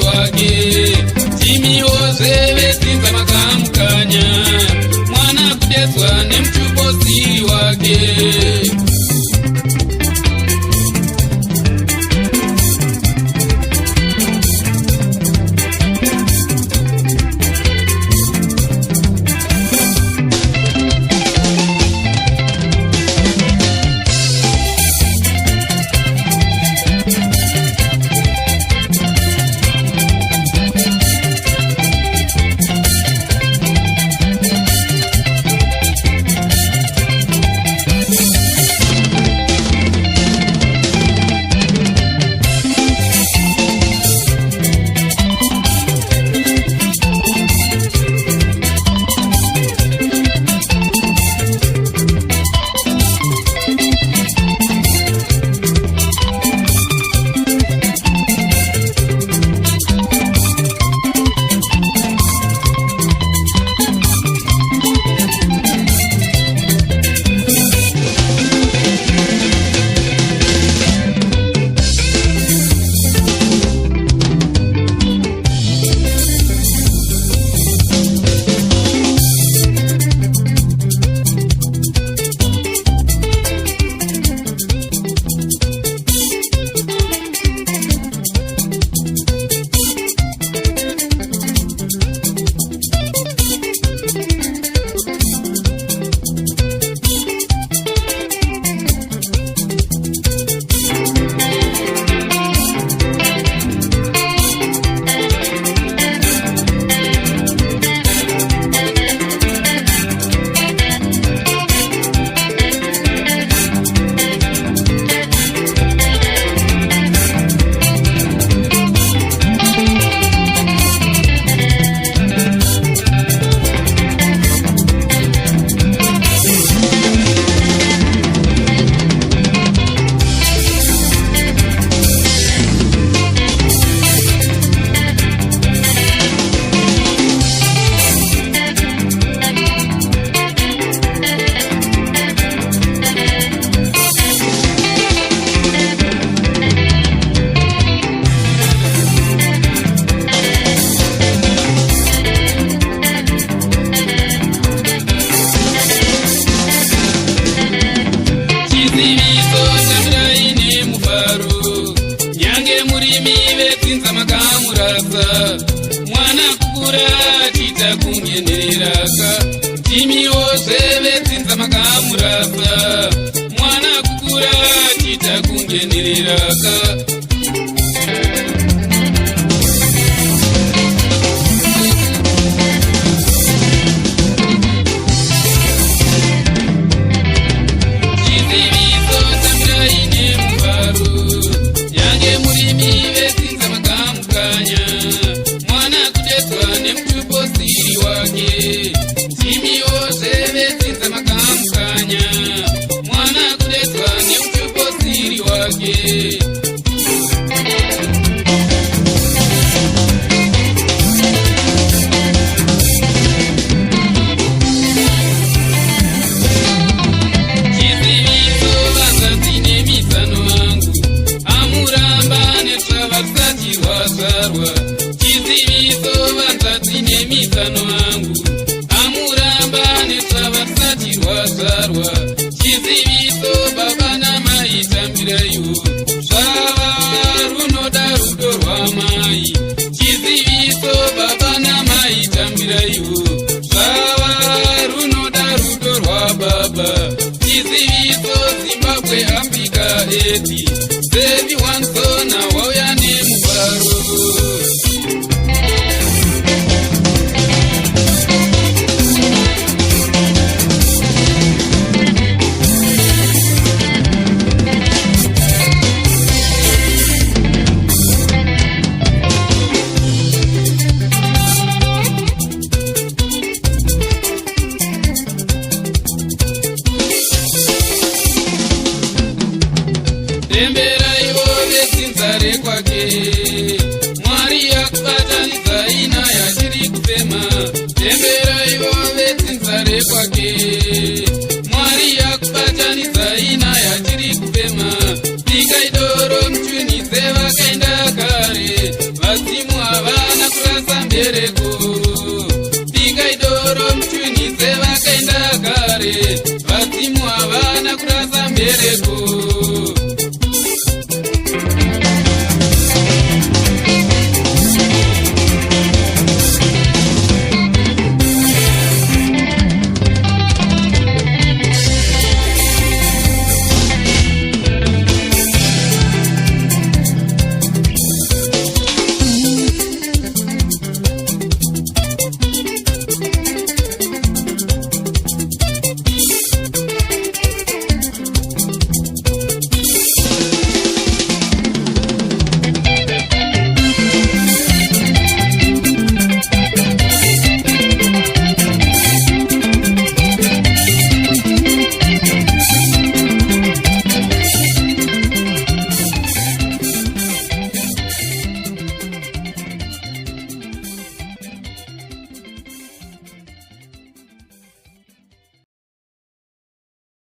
wake. Timiwoze vetsinza makamukanya, mwana kudetswa nemuchuposiri wake. Mwana kukura chita kungeneraka, timiwoze vetsinza makamurasa. Mwana kukura chita kungeneraka. Chiziviso baba na mai tambirayo, swava runoda rudo rwamai. Chiziviso baba na mai tambirayo, swava runoda rudo rwababa. Chiziviso Zimbabwe Africa eti, sevi wanso na wauya nemubaro. Tembera ivo vetsinzare kwake, Mwari yakubatanidza ina yachiri kufema. Tembera ivo vetsinzare kwake, Mwari yakubatanidza ina yachiri kufema. Pika idoro mchunidze vakaenda kare, vadzimu havana kurasa mbereko. Pikai doro muchunhidze vakaenda kare, vadzimu havana kurasa mbereko.